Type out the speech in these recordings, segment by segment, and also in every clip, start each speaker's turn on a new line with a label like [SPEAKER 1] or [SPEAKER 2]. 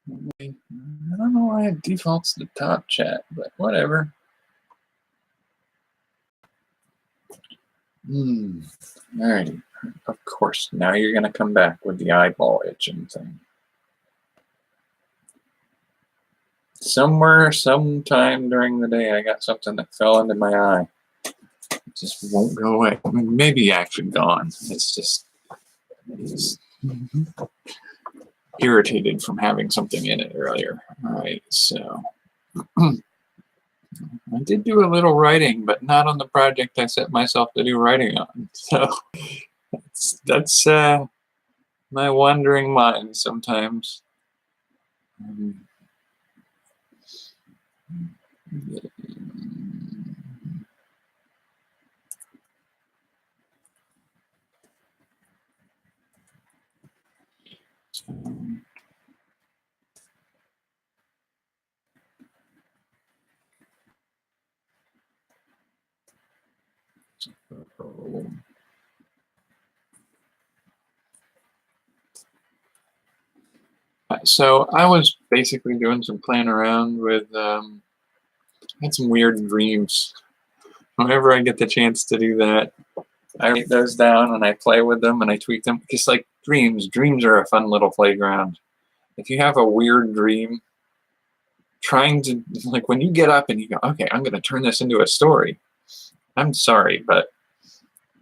[SPEAKER 1] I don't know why it defaults to top chat, but whatever. Alrighty. Of course, now you're going to come back with the eyeball itching thing. Somewhere, sometime during the day, I got something that fell into my eye. It just won't go away. I mean, maybe actually gone. It's just irritated from having something in it earlier. All right, so I did do a little writing, but not on the project I set myself to do writing on. So that's my wandering mind sometimes. So I was basically doing some playing around with, I had some weird dreams. Whenever I get the chance to do that, I write those down and I play with them and I tweak them. Because like dreams are a fun little playground. If you have a weird dream, trying to, like when you get up and you go, okay, I'm going to turn this into a story. I'm sorry, but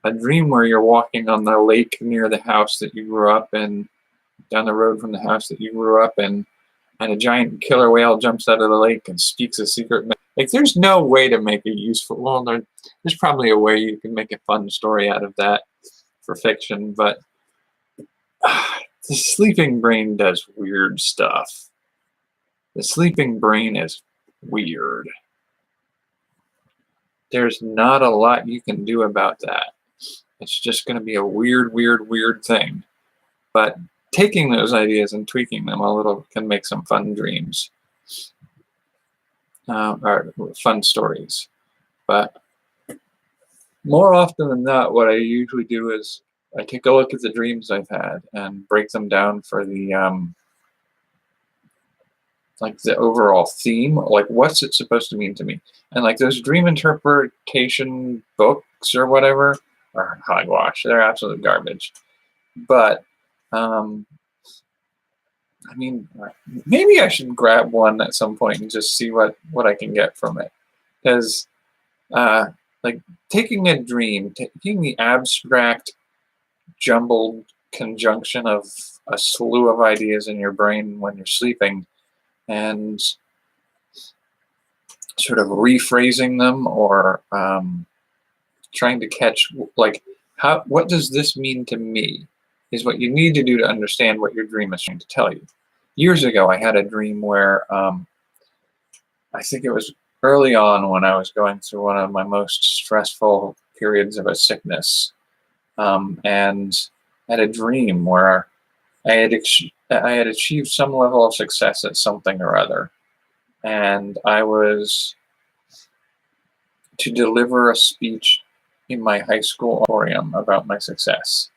[SPEAKER 1] a dream where you're walking on the lake near the house that you grew up in, down the road from the house that you grew up in, and a giant killer whale jumps out of the lake and speaks a secret. Like, there's no way to make a useful. Well, there's probably a way you can make a fun story out of that for fiction, but the sleeping brain does weird stuff. The sleeping brain is weird. There's not a lot you can do about that. It's just going to be a weird, weird, weird thing. But taking those ideas and tweaking them a little can make some fun dreams. Or fun stories. But more often than not, what I usually do is I take a look at the dreams I've had and break them down for the like the overall theme, like what's it supposed to mean to me. And like those dream interpretation books or whatever are hogwash. They're absolute garbage. But I mean, maybe I should grab one at some point and just see what I can get from it. Because like taking a dream, taking the abstract, jumbled conjunction of a slew of ideas in your brain when you're sleeping and sort of rephrasing them or trying to catch, like, what does this mean to me is what you need to do to understand what your dream is trying to tell you. Years ago, I had a dream where I think it was early on when I was going through one of my most stressful periods of a sickness, and I had a dream where I had achieved some level of success at something or other, and I was to deliver a speech in my high school auditorium about my success.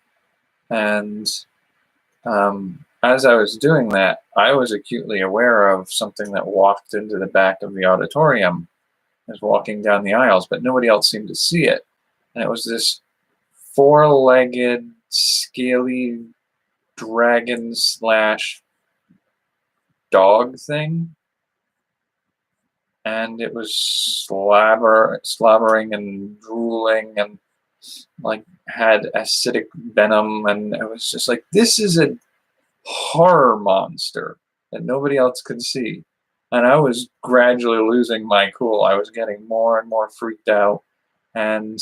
[SPEAKER 1] And as I was doing that, I was acutely aware of something that walked into the back of the auditorium. I was walking down the aisles, but nobody else seemed to see it. And it was this four-legged, scaly dragon / dog thing. And it was slobbering and drooling and like had acidic venom. And it was just like, this is a horror monster that nobody else could see. And I was gradually losing my cool. I was getting more and more freaked out. And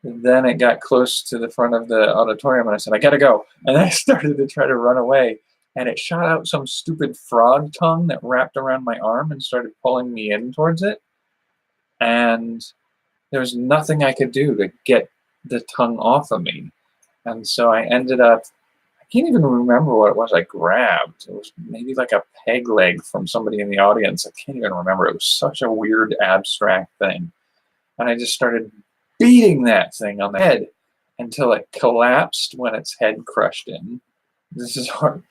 [SPEAKER 1] then it got close to the front of the auditorium and I said, I gotta go. And I started to try to run away. And it shot out some stupid frog tongue that wrapped around my arm and started pulling me in towards it. And there was nothing I could do to get the tongue off of me. And so I ended up, I can't even remember what it was I grabbed. It was maybe like a peg leg from somebody in the audience. I can't even remember. It was such a weird, abstract thing. And I just started beating that thing on the head until it collapsed when its head crushed in. This is hard.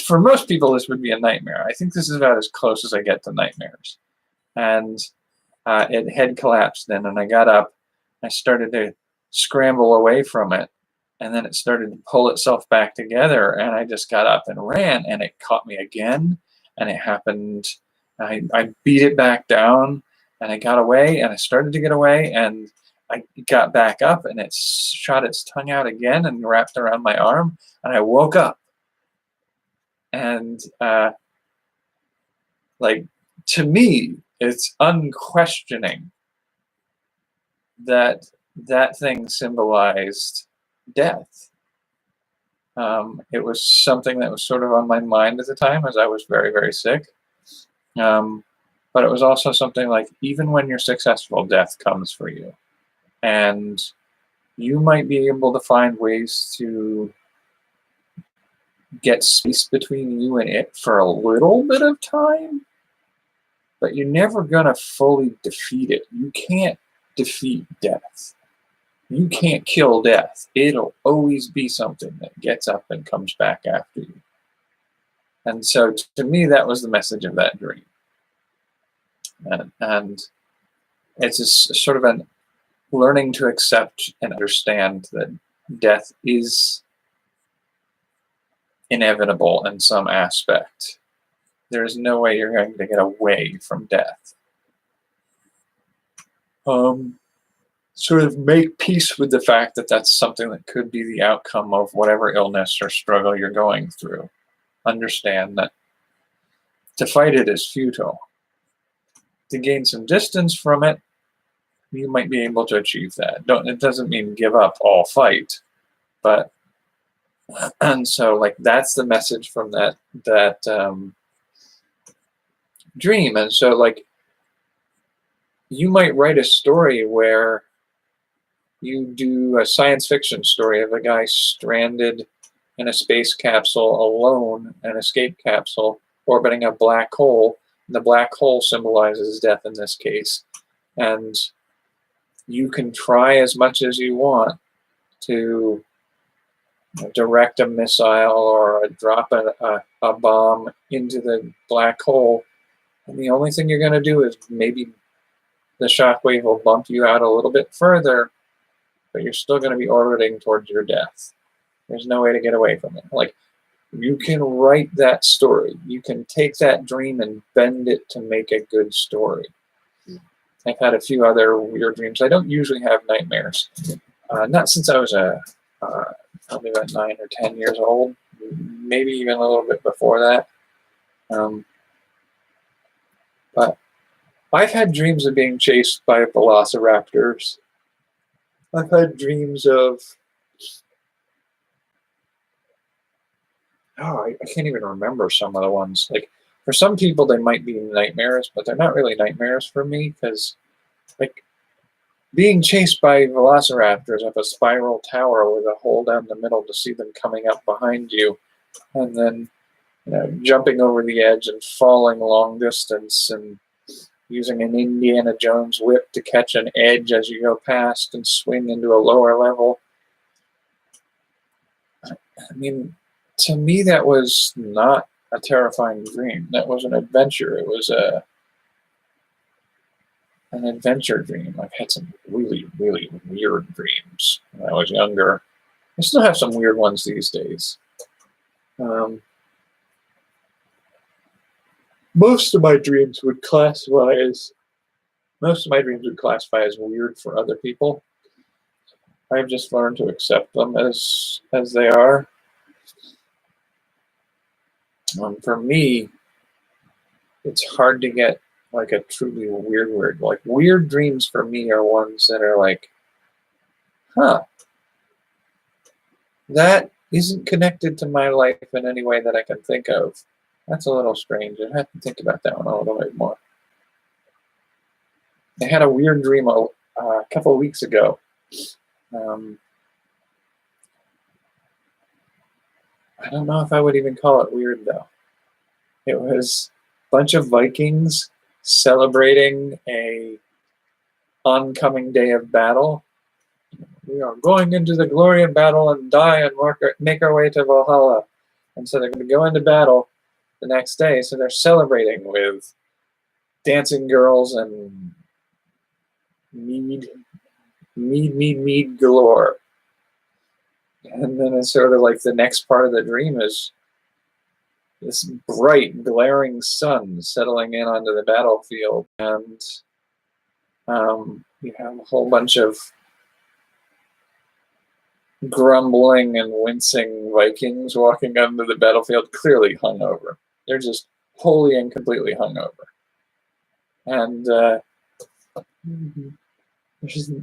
[SPEAKER 1] For most people, this would be a nightmare. I think this is about as close as I get to nightmares. And it had collapsed then, and I got up. I started to scramble away from it, and then it started to pull itself back together, and I just got up and ran, and it caught me again, and it happened. I beat it back down, and I got away, and I started to get away, and I got back up, and it shot its tongue out again and wrapped around my arm, and I woke up. And like, to me, it's unquestioning that that thing symbolized death. It was something that was sort of on my mind at the time, as I was very, very sick. But it was also something like, even when you're successful, death comes for you. And you might be able to find ways to get space between you and it for a little bit of time, but you're never going to fully defeat it. You can't defeat death. You can't kill death. It'll always be something that gets up and comes back after you. And so to me, that was the message of that dream. And it's a sort of an learning to accept and understand that death is inevitable in some aspect. There is no way you're going to get away from death. Sort of make peace with the fact that that's something that could be the outcome of whatever illness or struggle you're going through. Understand that to fight it is futile. To gain some distance from it, you might be able to achieve that. It doesn't mean give up all fight, but and so like that's the message from that dream. And so like you might write a story where you do a science fiction story of a guy stranded in a space capsule alone, an escape capsule orbiting a black hole. The black hole symbolizes death in this case. And you can try as much as you want to direct a missile or drop a bomb into the black hole. And the only thing you're going to do is maybe the shockwave will bump you out a little bit further, but you're still going to be orbiting towards your death. There's no way to get away from it. Like, you can write that story. You can take that dream and bend it to make a good story. I've had a few other weird dreams. I don't usually have nightmares. Not since I was probably about 9 or 10 years old, maybe even a little bit before that. But I've had dreams of being chased by velociraptors. I've had dreams of, I can't even remember some of the ones. Like, for some people, they might be nightmares, but they're not really nightmares for me, because, like, being chased by velociraptors up a spiral tower with a hole down the middle to see them coming up behind you, and then jumping over the edge and falling long distance and using an Indiana Jones whip to catch an edge as you go past and swing into a lower level. I mean, to me, that was not a terrifying dream. That was an adventure. It was an adventure dream. I've had some really, really weird dreams when I was younger. I still have some weird ones these days. Most of my dreams would classify as weird for other people. I've just learned to accept them as they are. For me, it's hard to get like a truly weird. Like, weird dreams for me are ones that are like, that isn't connected to my life in any way that I can think of. That's a little strange. I have to think about that one a little bit more. I had a weird dream a couple of weeks ago. I don't know if I would even call it weird, though. It was a bunch of Vikings celebrating a oncoming day of battle. We are going into the glory of battle and die and make our way to Valhalla. And so they're going to go into battle the next day. So they're celebrating with dancing girls and mead galore. And then it's sort of like the next part of the dream is this bright, glaring sun settling in onto the battlefield. And you have a whole bunch of grumbling and wincing Vikings walking onto the battlefield, clearly hungover. They're just wholly and completely hungover. And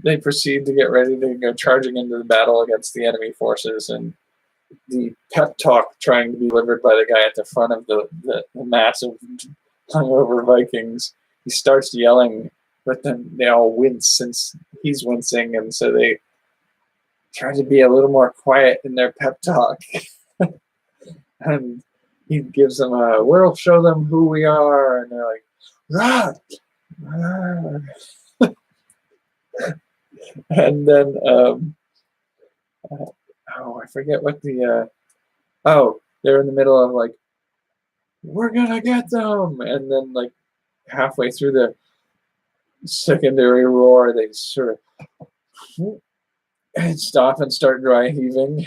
[SPEAKER 1] they proceed to get ready to go charging into the battle against the enemy forces, and the pep talk trying to be delivered by the guy at the front of the massive hungover Vikings. He starts yelling, but then they all wince since he's wincing, and so they try to be a little more quiet in their pep talk. And he gives them we'll show them who we are, and they're like, rah, rah. And then I forget what the they're in the middle of like, we're gonna get them, and then like halfway through the secondary roar, they sort of stop and start dry heaving.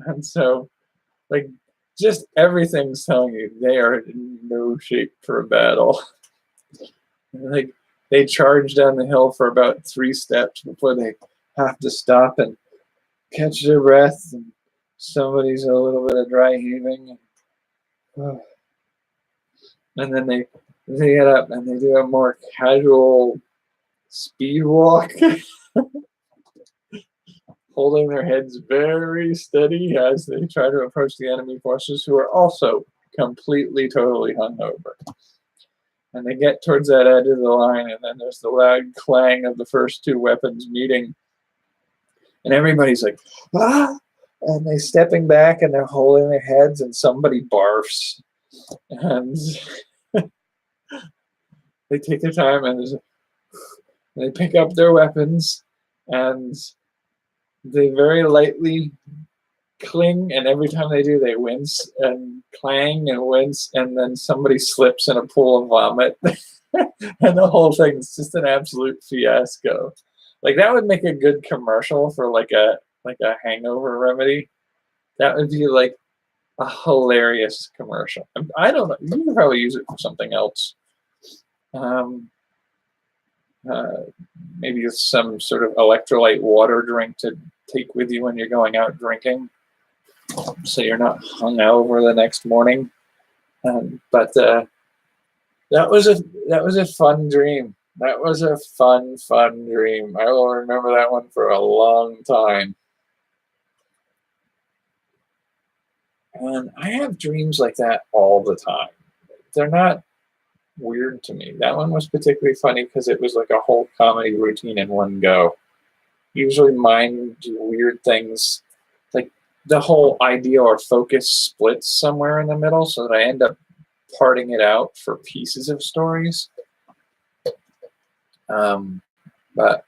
[SPEAKER 1] And so like just everything's telling you they are in no shape for a battle. Like they charge down the hill for about 3 steps before they have to stop and catch their breath, and somebody's a little bit of dry heaving. And then they get up and they do a more casual speed walk, holding their heads very steady as they try to approach the enemy forces, who are also completely, totally hungover. And they get towards that edge of the line, and then there's the loud clang of the first 2 weapons meeting. And everybody's like, ah! And they're stepping back, and they're holding their heads, and somebody barfs. And they take their time, and they pick up their weapons, and they very lightly cling, and every time they do, they wince and clang and wince, and then somebody slips in a pool of vomit. And the whole thing's just an absolute fiasco. Like that would make a good commercial for like a hangover remedy. That would be like a hilarious commercial. I don't know. You could probably use it for something else. Maybe some sort of electrolyte water drink to take with you when you're going out drinking, so you're not hungover the next morning. But that was a fun dream. That was a fun dream. I will remember that one for a long time. And I have dreams like that all the time. They're not weird to me. That one was particularly funny because it was like a whole comedy routine in one go. Usually mine do weird things, like the whole idea or focus splits somewhere in the middle, so that I end up parting it out for pieces of stories. But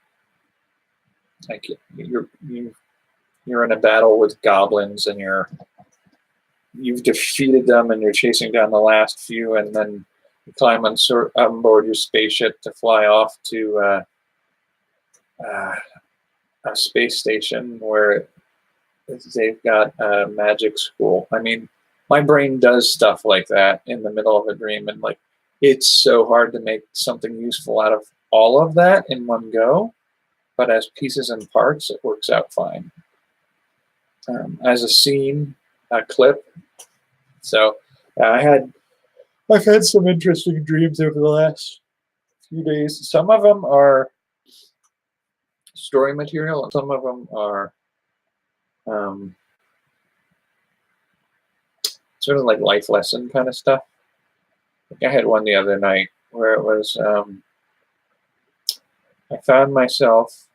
[SPEAKER 1] like you're in a battle with goblins, and you've defeated them, and you're chasing down the last few, and then you climb on board your spaceship to fly off to a space station where they've got a magic school. I mean, my brain does stuff like that in the middle of a dream, and like it's so hard to make something useful out of all of that in one go, but as pieces and parts, it works out fine. As a scene, a clip. So I've had some interesting dreams over the last few days. Some of them are story material, and some of them are sort of like life lesson kind of stuff. I had one the other night where it was I found myself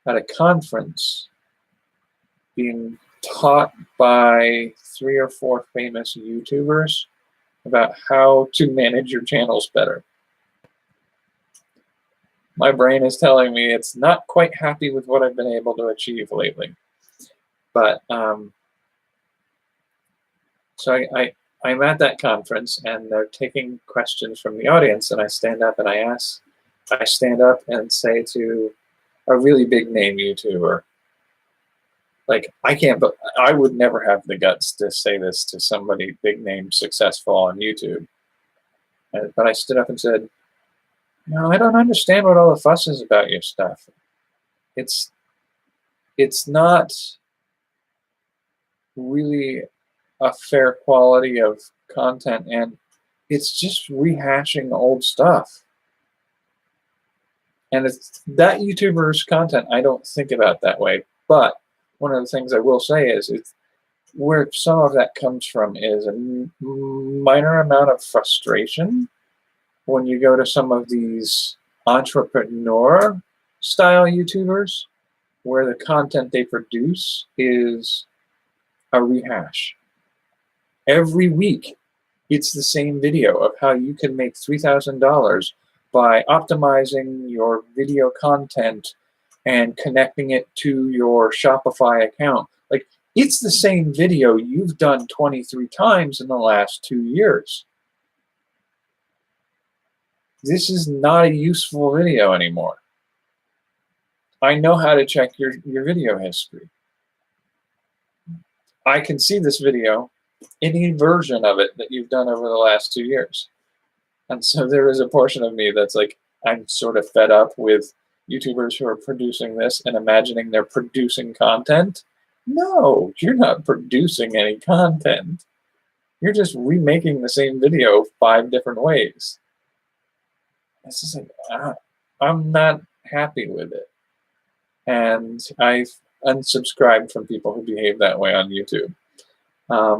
[SPEAKER 1] at a conference being taught by 3 or 4 famous YouTubers about how to manage your channels better. My brain is telling me it's not quite happy with what I've been able to achieve lately. But So I'm at that conference, and they're taking questions from the audience, and I stand up and I stand up and say to a really big name YouTuber, like, but I would never have the guts to say this to somebody big name, successful on YouTube. But I stood up and said, no, I don't understand what all the fuss is about your stuff. It's not really a fair quality of content, and it's just rehashing old stuff. And it's that YouTuber's content, I don't think about that way. But one of the things I will say is where some of that comes from is a minor amount of frustration when you go to some of these entrepreneur style YouTubers where the content they produce is a rehash. Every week, it's the same video of how you can make $3,000 by optimizing your video content and connecting it to your Shopify account. Like, it's the same video you've done 23 times in the last 2 years. This is not a useful video anymore. I know how to check your video history. I can see this video, any version of it that you've done over the last 2 years. And so there is a portion of me that's like, I'm sort of fed up with YouTubers who are producing this and imagining they're producing content. No, you're not producing any content. You're just remaking the same video 5 different ways. It's just like, I'm not happy with it. And I've unsubscribed from people who behave that way on YouTube.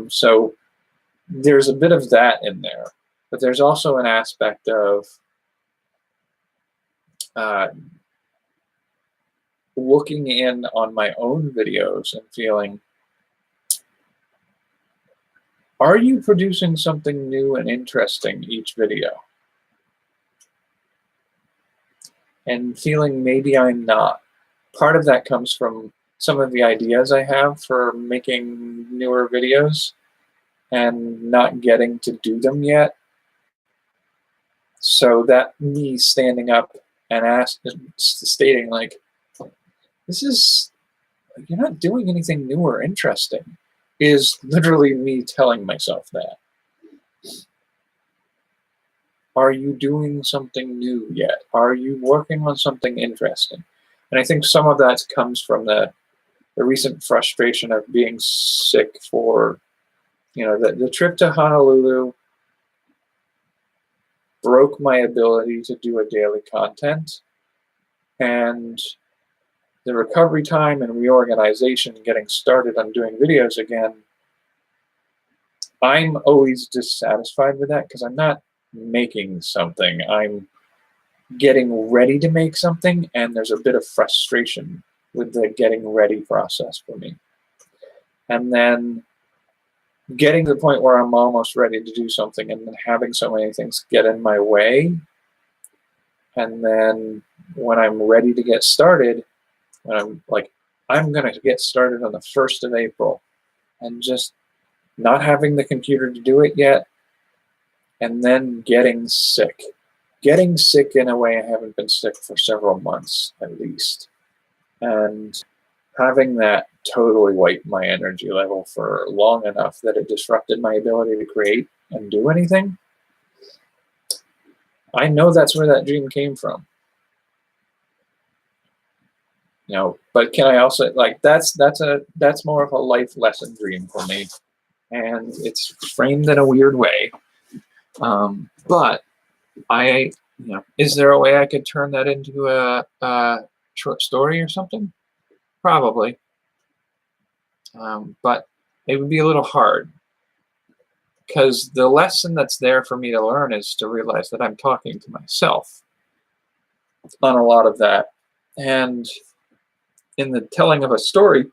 [SPEAKER 1] So there's a bit of that in there. But there's also an aspect of looking in on my own videos and feeling, are you producing something new and interesting each video? And feeling maybe I'm not. Part of that comes from some of the ideas I have for making newer videos and not getting to do them yet. So that me standing up and stating like, you're not doing anything new or interesting, is literally me telling myself that. Are you doing something new yet? Are you working on something interesting? And I think some of that comes from the recent frustration of being sick for, the trip to Honolulu broke my ability to do a daily content, and the recovery time and reorganization, getting started on doing videos again, I'm always dissatisfied with that because I'm not making something. I'm getting ready to make something, and there's a bit of frustration with the getting ready process for me. And then getting to the point where I'm almost ready to do something and then having so many things get in my way. And then when I'm ready to get started, when I'm like, I'm going to get started on the 1st of April, and just not having the computer to do it yet, and then getting sick. Getting sick in a way I haven't been sick for several months at least. And having that totally wipe my energy level for long enough that it disrupted my ability to create and do anything. I know that's where that dream came from. But can I also, like, that's more of a life lesson dream for me. And it's framed in a weird way. But is there a way I could turn that into a short story or something? Probably. But it would be a little hard, because the lesson that's there for me to learn is to realize that I'm talking to myself on a lot of that. And in the telling of a story,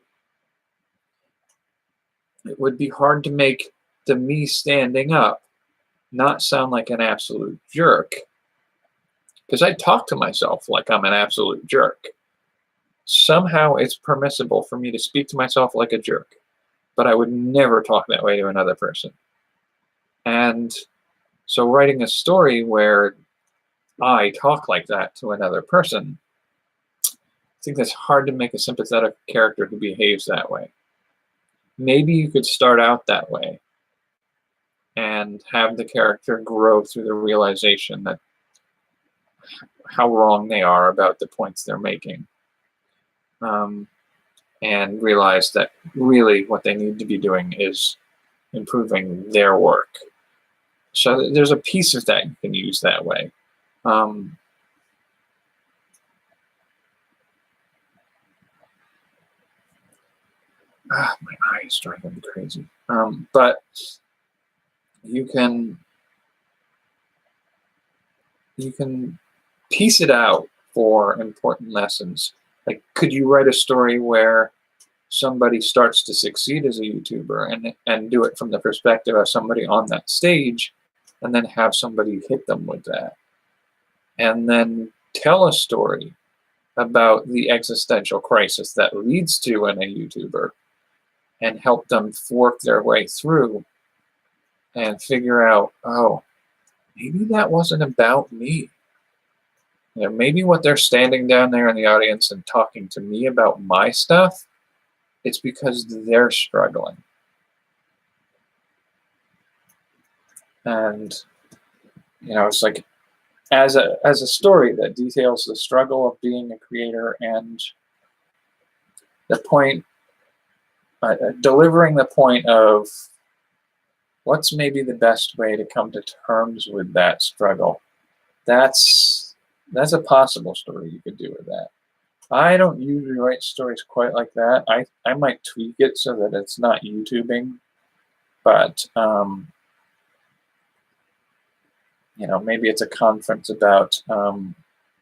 [SPEAKER 1] it would be hard to make the me standing up not sound like an absolute jerk, because I talk to myself like I'm an absolute jerk. Somehow it's permissible for me to speak to myself like a jerk, but I would never talk that way to another person. And so writing a story where I talk like that to another person, I think that's hard to make a sympathetic character who behaves that way. Maybe you could start out that way and have the character grow through the realization that how wrong they are about the points they're making, and realize that really what they need to be doing is improving their work. So there's a piece of that you can use that way. My eye is driving me crazy. But you can piece it out for important lessons. Like, could you write a story where somebody starts to succeed as a YouTuber and do it from the perspective of somebody on that stage, and then have somebody hit them with that, and then tell a story about the existential crisis that leads to in a YouTuber, and help them work their way through and figure out, oh, maybe that wasn't about me. You know, maybe what they're standing down there in the audience and talking to me about my stuff, it's because they're struggling. And, you know, it's like, as a story that details the struggle of being a creator and the point, delivering the point of what's maybe the best way to come to terms with that struggle. That's a possible story you could do with that. I don't usually write stories quite like that. I might tweak it so that it's not YouTubing, but you know, maybe it's a conference about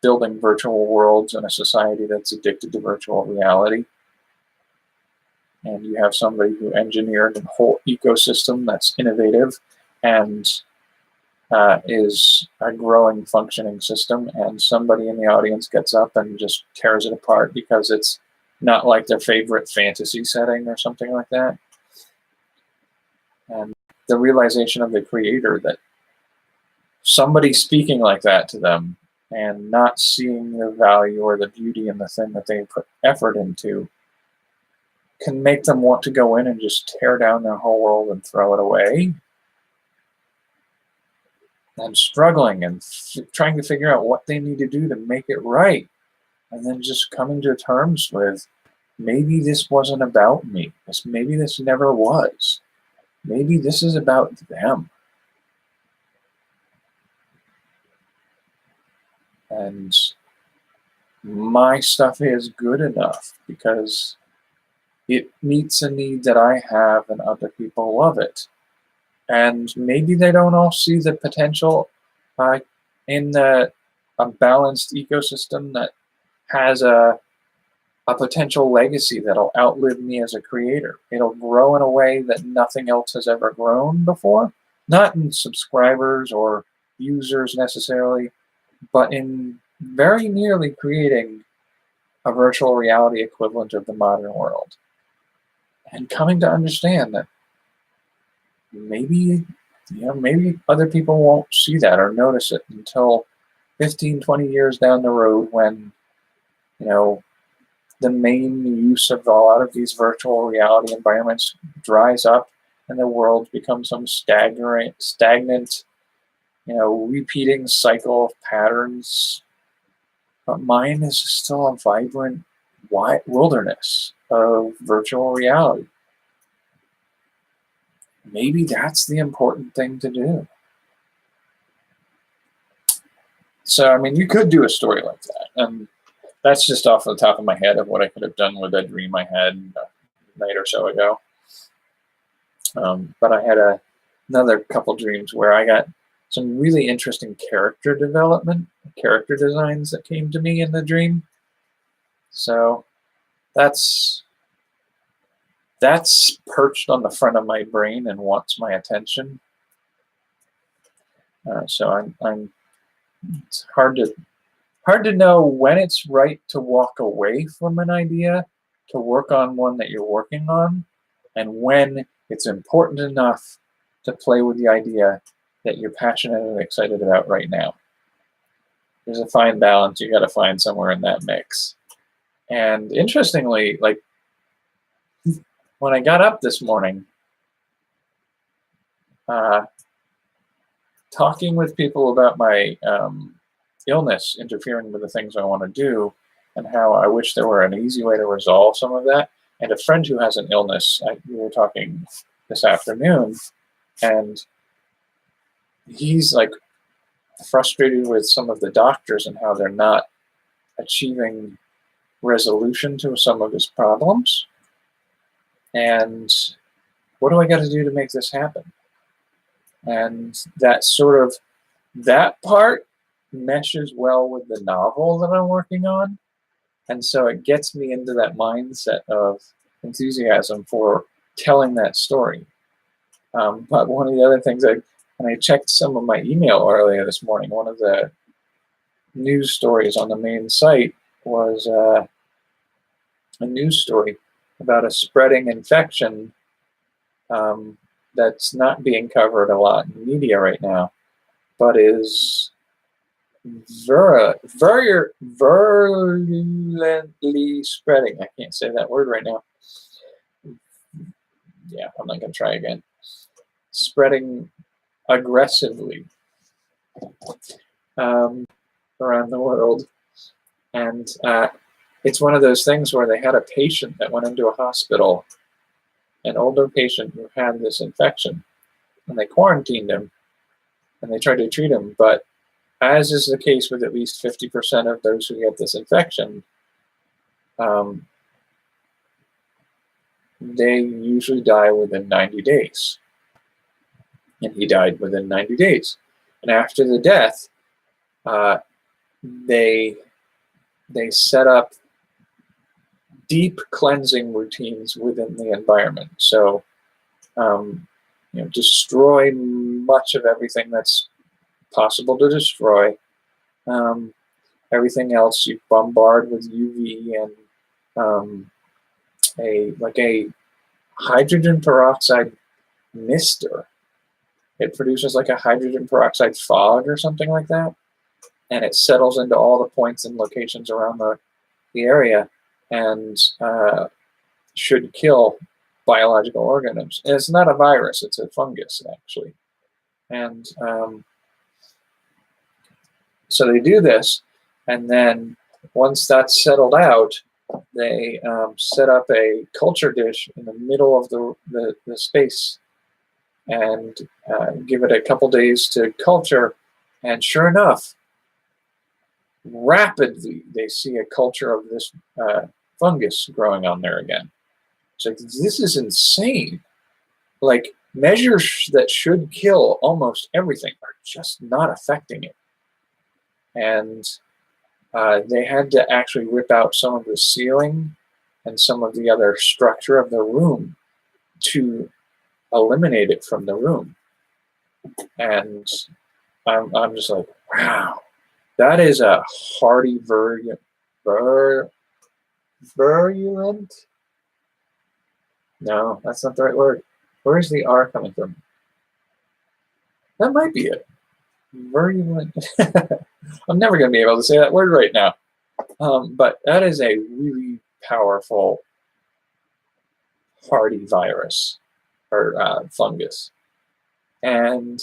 [SPEAKER 1] building virtual worlds in a society that's addicted to virtual reality. And you have somebody who engineered a whole ecosystem that's innovative and is a growing, functioning system, and somebody in the audience gets up and just tears it apart because it's not like their favorite fantasy setting or something like that. And the realization of the creator that somebody speaking like that to them and not seeing the value or the beauty in the thing that they put effort into can make them want to go in and just tear down their whole world and throw it away. And struggling and trying to figure out what they need to do to make it right. And then just coming to terms with, maybe this wasn't about me. Maybe this never was. Maybe this is about them. And my stuff is good enough because it meets a need that I have and other people love it. And maybe they don't all see the potential in a balanced ecosystem that has a potential legacy that'll outlive me as a creator. It'll grow in a way that nothing else has ever grown before. Not in subscribers or users necessarily, but in very nearly creating a virtual reality equivalent of the modern world. And coming to understand that maybe other people won't see that or notice it until 15, 20 years down the road when, you know, the main use of a lot of these virtual reality environments dries up and the world becomes some stagnant, you know, repeating cycle of patterns. But mine is still a vibrant wilderness of virtual reality. Maybe that's the important thing to do. So, I mean, you could do a story like that. And that's just off the top of my head of what I could have done with a dream I had a night or so ago. But I had another couple dreams where I got some really interesting character development, character designs that came to me in the dream. So that's perched on the front of my brain and wants my attention. So it's hard to know when it's right to walk away from an idea to work on one that you're working on, and when it's important enough to play with the idea that you're passionate and excited about right now. There's a fine balance you got to find somewhere in that mix. And interestingly, like when I got up this morning, talking with people about my illness interfering with the things I want to do, and how I wish there were an easy way to resolve some of that. And a friend who has an illness, we were talking this afternoon, and he's like frustrated with some of the doctors and how they're not achieving resolution to some of his problems. And what do I got to do to make this happen? And that part meshes well with the novel that I'm working on. And so it gets me into that mindset of enthusiasm for telling that story. But one of the other things, when I checked some of my email earlier this morning, one of the news stories on the main site was a news story about a spreading infection that's not being covered a lot in media right now, but is virulently spreading. I can't say that word right now. Yeah, I'm not going to try again. Spreading aggressively around the world. And it's one of those things where they had a patient that went into a hospital, an older patient who had this infection, and they quarantined him, and they tried to treat him. But as is the case with at least 50% of those who get this infection, they usually die within 90 days. And he died within 90 days. And after the death, they set up deep cleansing routines within the environment. So, destroy much of everything that's possible to destroy. Everything else you bombard with UV and a hydrogen peroxide mister. It produces like a hydrogen peroxide fog or something like that, and it settles into all the points and locations around the area, and should kill biological organisms. And it's not a virus; it's a fungus, actually. And so they do this, and then once that's settled out, they set up a culture dish in the middle of the space and give it a couple days to culture. And sure enough, rapidly they see a culture of this fungus growing on there again. It's like, this is insane. Like, measures that should kill almost everything are just not affecting it. And they had to actually rip out some of the ceiling and some of the other structure of the room to eliminate it from the room. And I'm just like, wow, that is a hardy virulent. No, that's not the right word. Where is the R coming from? That might be it. Virulent. I'm never going to be able to say that word right now. But that is a really powerful, hardy virus or fungus. And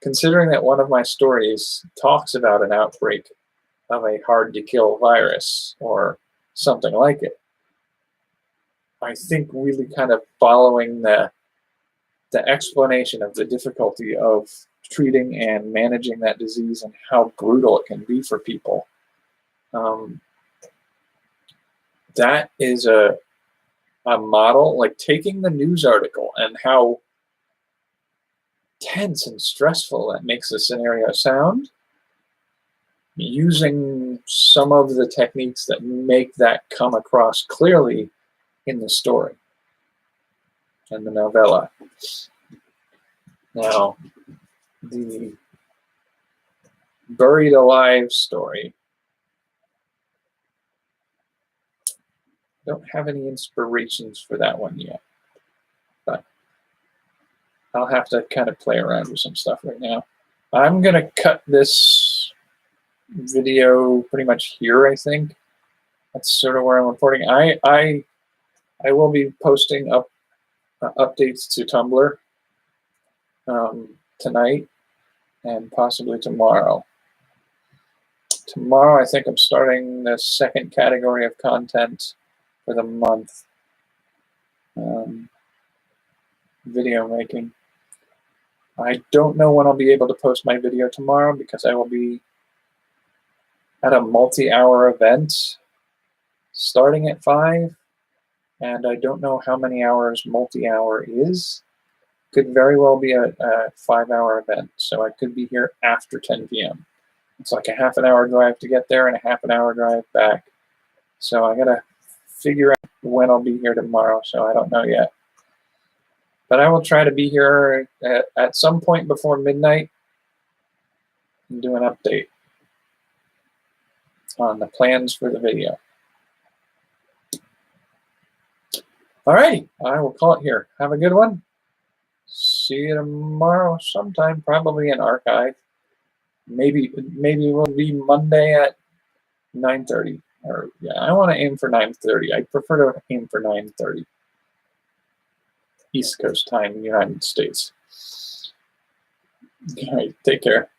[SPEAKER 1] considering that one of my stories talks about an outbreak of a hard-to-kill virus or something like it, I think really kind of following the explanation of the difficulty of treating and managing that disease and how brutal it can be for people. That is a model, like taking the news article and how tense and stressful that makes the scenario sound, using some of the techniques that make that come across clearly in the story and the novella. Now, the Buried Alive story, don't have any inspirations for that one yet, but I'll have to kind of play around with some stuff right now. I'm going to cut this video pretty much here, I think. That's sort of where I'm reporting. I will be posting up updates to Tumblr tonight and possibly tomorrow. Tomorrow, I think I'm starting the second category of content for the month. Video making. I don't know when I'll be able to post my video tomorrow because I will be at a multi-hour event starting at 5, and I don't know how many hours multi-hour is. Could very well be a 5-hour event, so I could be here after 10 p.m. It's like a half an hour drive to get there and a half an hour drive back. So I gotta figure out when I'll be here tomorrow, so I don't know yet. But I will try to be here at some point before midnight and do an update on the plans for the video. Alrighty, I will call it here. Have a good one. See you tomorrow sometime, probably in archive. Maybe it will be Monday at 9:30. Or yeah, I want to aim for 9:30. I prefer to aim for 9:30. East Coast time, United States. All right, take care.